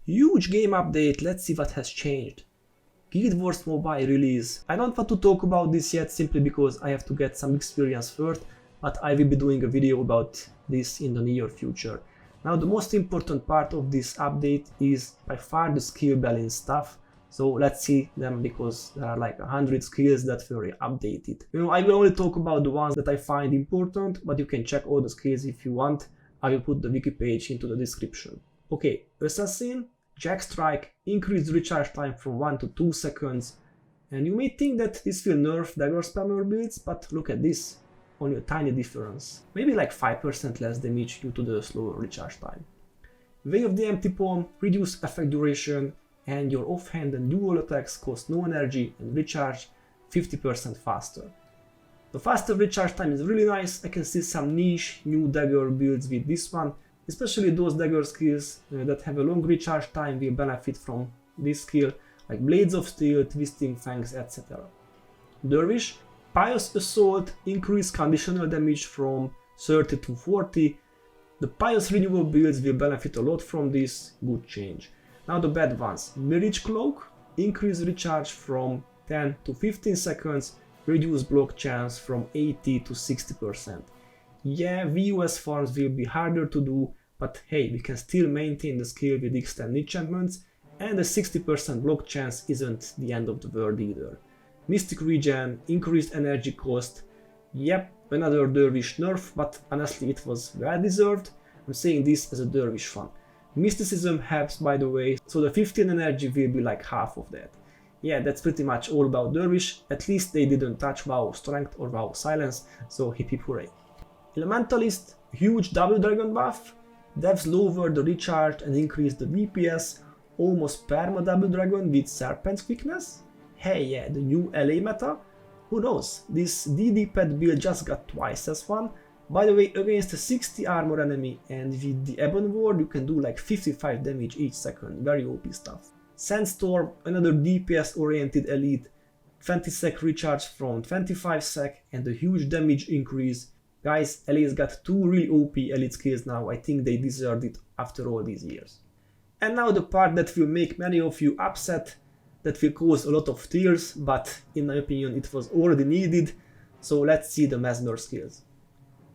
Huge game update, let's see what has changed. Guild Wars Mobile release. I don't want to talk about this yet simply because I have to get some experience first, but I will be doing a video about this in the near future. Now the most important part of this update is by far the skill balance stuff. So let's see them because there are like 100 skills that were updated. I will only talk about the ones that I find important, but you can check all the skills if you want. I will put the wiki page into the description. Okay, Assassin, Jack Strike, increased recharge time from 1 to 2 seconds. And you may think that this will nerf dagger spammer builds, but look at this. Only a tiny difference. Maybe like 5% less damage due to the slower recharge time. Way of the Empty Palm, reduce effect duration, and your offhand and dual attacks cost no energy and recharge 50% faster. The faster recharge time is really nice. I can see some niche new dagger builds with this one, especially those dagger skills that have a long recharge time will benefit from this skill, like Blades of Steel, Twisting Fangs, etc. Dervish, Pious Assault, increase conditional damage from 30 to 40. The Pious Renewal builds will benefit a lot from this, good change. Now the bad ones. Mirage Cloak, increase recharge from 10 to 15 seconds, reduce block chance from 80 to 60%. Yeah, VUS farms will be harder to do, but hey, we can still maintain the skill with extended enchantments, and a 60% block chance isn't the end of the world either. Mystic Regen, increased energy cost. Yep, another Dervish nerf, but honestly it was well deserved. I'm saying this as a Dervish fan. Mysticism helps, by the way, so the 15 energy will be like half of that. Yeah, that's pretty much all about Dervish. At least they didn't touch WoW Strength or WoW Silence, so hip hip hooray. Elementalist, huge double dragon buff. Devs lower the recharge and increase the DPS, almost perma double dragon with Serpent's quickness. Hey, yeah, the new LA meta? Who knows, this DD pet build just got twice as fun. By the way, against a 60 armor enemy and with the Ebon Ward you can do like 55 damage each second, very OP stuff. Sandstorm, another DPS oriented elite, 20 sec recharge from 25 sec and a huge damage increase. Guys, LA's got two really OP elite skills now, I think they deserved it after all these years. And now the part that will make many of you upset, that will cause a lot of tears, but in my opinion it was already needed, so let's see the Mesmer skills.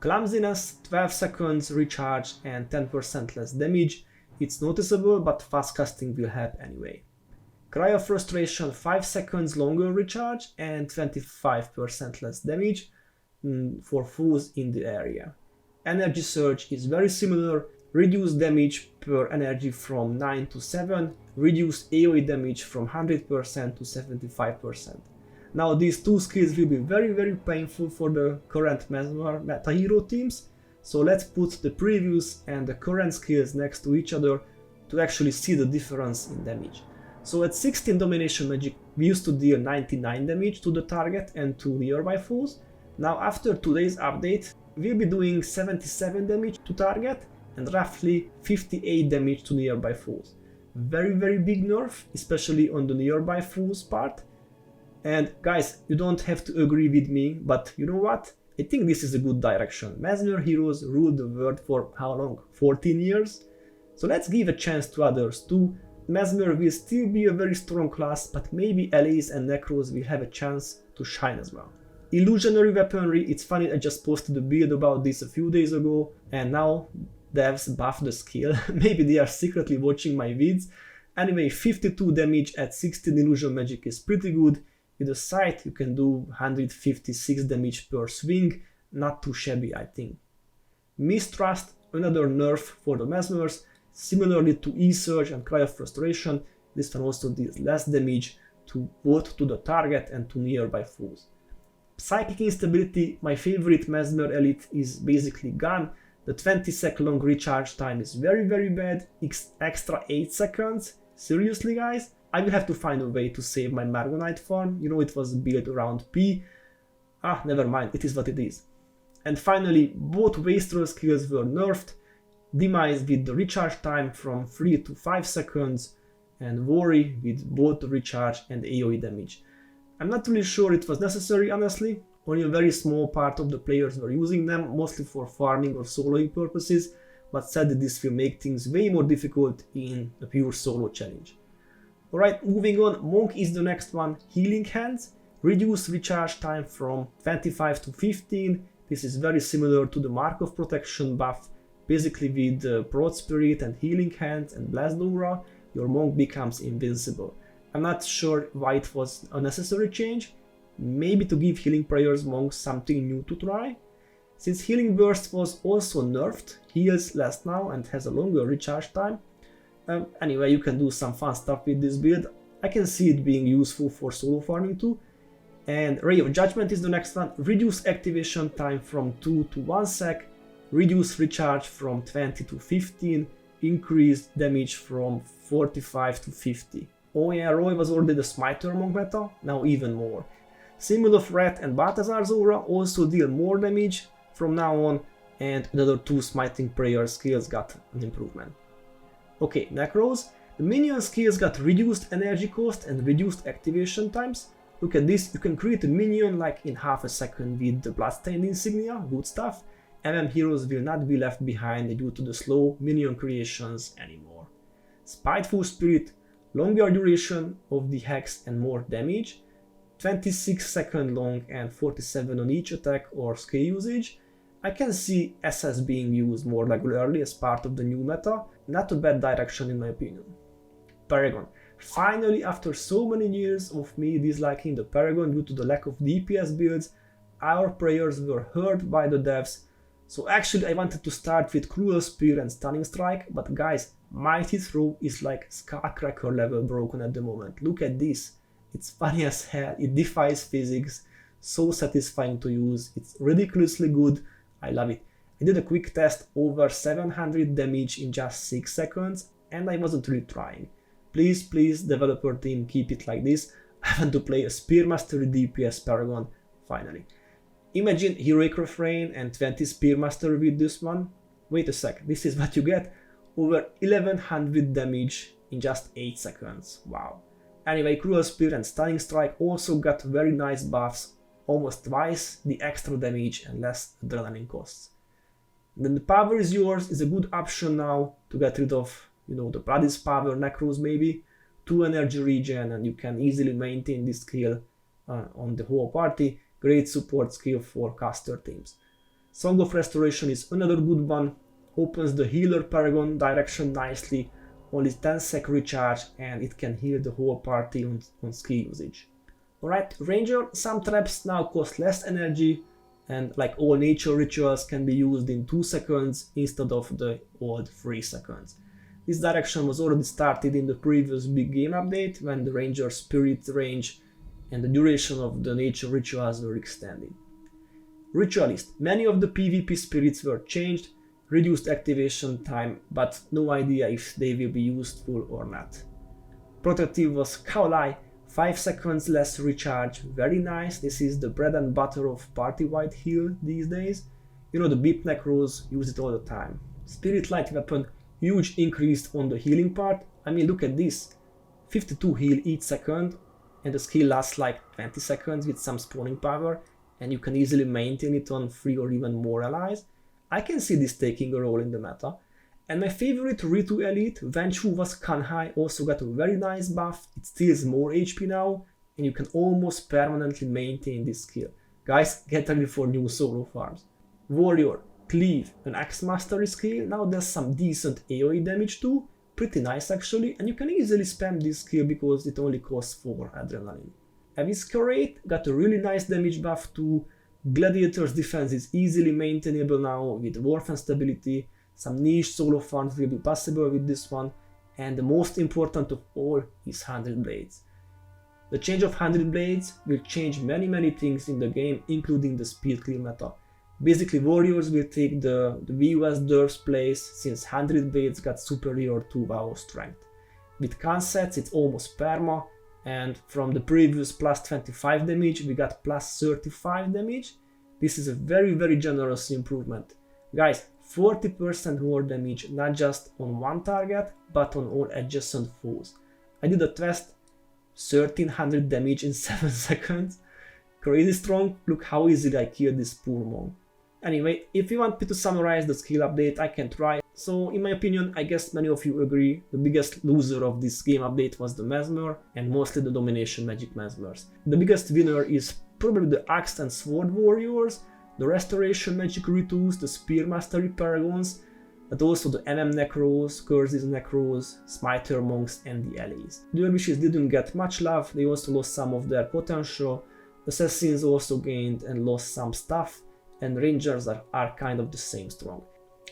Clumsiness, 12 seconds recharge and 10% less damage. It's noticeable, but fast casting will help anyway. Cry of Frustration, 5 seconds longer recharge and 25% less damage for foes in the area. Energy Surge is very similar, reduce damage per energy from 9 to 7, reduce AoE damage from 100% to 75%. Now these two skills will be very painful for the current Mesmer meta hero teams, so let's put the previous and the current skills next to each other to actually see the difference in damage. So at 16 domination magic we used to deal 99 damage to the target and to nearby foes. Now after today's update we'll be doing 77 damage to target and roughly 58 damage to nearby foes. Very big nerf, especially on the nearby foes part. And guys, you don't have to agree with me, but you know what? I think this is a good direction. Mesmer heroes ruled the world for how long? 14 years? So let's give a chance to others too. Mesmer will still be a very strong class, but maybe LAs and Necros will have a chance to shine as well. Illusionary weaponry, it's funny, I just posted a build about this a few days ago, and now devs buff the skill. Maybe they are secretly watching my vids. Anyway, 52 damage at 16 illusion magic is pretty good. With a sight you can do 156 damage per swing, not too shabby I think. Mistrust, another nerf for the Mesmers, similarly to E-Surge and Cry of Frustration, this one also deals less damage to both to the target and to nearby foes. Psychic Instability, my favorite Mesmer elite, is basically gone. The 20 sec long recharge time is very bad, extra 8 seconds, seriously guys? I will have to find a way to save my Margonite farm, you know it was built around P. Never mind, it is what it is. And finally, both Wastrel skills were nerfed, Demise with the recharge time from 3 to 5 seconds, and Worry with both the recharge and AoE damage. I'm not really sure it was necessary honestly, only a very small part of the players were using them, mostly for farming or soloing purposes, but sadly this will make things way more difficult in a pure solo challenge. Alright, moving on, Monk is the next one. Healing Hands, reduce recharge time from 25 to 15. This is very similar to the Mark of Protection buff. Basically with Prot Spirit and Healing Hands and Blessed Aura, your Monk becomes invincible. I'm not sure why it was a necessary change, maybe to give Healing Prayers monks something new to try. Since Healing Burst was also nerfed, heals less now and has a longer recharge time. Anyway, you can do some fun stuff with this build. I can see it being useful for solo farming too. And Ray of Judgment is the next one. Reduce activation time from 2 to 1 sec. Reduce recharge from 20 to 15. Increase damage from 45 to 50. Oh yeah, Roy was already the Smiter monk meta, now even more. Symbol of Wrath and Balthazar's Aura also deal more damage from now on, and the other two Smiting Prayer skills got an improvement. Okay, Necros. The minion skills got reduced energy cost and reduced activation times. Look at this, you can create a minion like in half a second with the Bloodstained Insignia, good stuff. MM heroes will not be left behind due to the slow minion creations anymore. Spiteful Spirit, longer duration of the hex and more damage. 26 second long and 47 on each attack or skill usage. I can see SS being used more regularly as part of the new meta, not a bad direction in my opinion. Paragon. Finally, after so many years of me disliking the Paragon due to the lack of DPS builds, our prayers were heard by the devs. So actually I wanted to start with Cruel Spear and Stunning Strike, but guys, Mighty Throw is like Skullcracker level broken at the moment. Look at this. It's funny as hell, it defies physics, so satisfying to use, it's ridiculously good, I love it. I did a quick test, over 700 damage in just 6 seconds, and I wasn't really trying. Please, developer team, keep it like this. I want to play a Spear Mastery DPS Paragon, finally. Imagine Heroic Refrain and 20 Spear Mastery with this one. Wait a sec, this is what you get? Over 1100 damage in just 8 seconds, wow. Anyway, Cruel Spear and Stunning Strike also got very nice buffs, almost twice the extra damage and less adrenaline costs. Then the Power is Yours is a good option now to get rid of, you know, the Blood's Power, Necros maybe, 2 energy regen, and you can easily maintain this skill on the whole party. Great support skill for caster teams. Song of Restoration is another good one, opens the healer Paragon direction nicely, only 10 sec recharge, and it can heal the whole party on skill usage. Alright, Ranger, some traps now cost less energy, and like all nature rituals can be used in 2 seconds instead of the old 3 seconds. This direction was already started in the previous big game update when the Ranger spirit range and the duration of the nature rituals were extended. Ritualist, many of the PvP spirits were changed, reduced activation time, but no idea if they will be useful or not. Protective was Kaolai, 5 seconds less recharge, very nice, this is the bread and butter of party-wide heal these days. You know, the Beep Necros use it all the time. Spirit Light Weapon, huge increase on the healing part, I mean look at this, 52 heal each second, and the skill lasts like 20 seconds with some spawning power, and you can easily maintain it on 3 or even more allies. I can see this taking a role in the meta. And my favorite Ritu Elite, Vengeful was Kanhai, also got a very nice buff, it steals more HP now, and you can almost permanently maintain this skill. Guys, get ready for new solo farms. Warrior, Cleave, an Axe Mastery skill, now does some decent AoE damage too, pretty nice actually, and you can easily spam this skill because it only costs 4 adrenaline. Eviscerate got a really nice damage buff too. Gladiator's defense is easily maintainable now with warp and stability. Some niche solo farms will be possible with this one, and the most important of all is 100 Blades. The change of 100 Blades will change many things in the game, including the speed clear meta. Basically, warriors will take the VOS derf's place since 100 Blades got superior to WoW strength. With Consets it's almost perma, and from the previous plus 25 damage we got plus 35 damage. This is a very generous improvement. Guys, 40% more damage not just on one target but on all adjacent foes. I did a test, 1300 damage in 7 seconds. Crazy strong, look how easily I killed this poor monk. Anyway, if you want me to summarize the skill update, I can try. So in my opinion, I guess many of you agree, the biggest loser of this game update was the Mesmer, and mostly the domination magic Mesmers. The biggest winner is probably the Axe and Sword Warriors, the restoration magic Ritus, the Spear Mastery Paragons, but also the MM Necros, Curses Necros, Smiter Monks and the Allies. Dervishes didn't get much love, they also lost some of their potential, Assassins also gained and lost some stuff, and Rangers are kind of the same strong.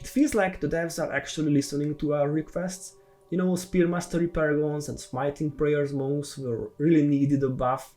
It feels like the devs are actually listening to our requests. You know, Spear Mastery Paragons and Smiting Prayers Monks were really needed a buff,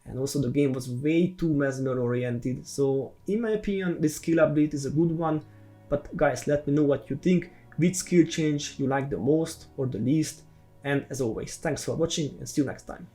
and also the game was way too Mesmer oriented, so in my opinion this skill update is a good one. But guys, let me know what you think, which skill change you like the most or the least, and as always, thanks for watching and see you next time.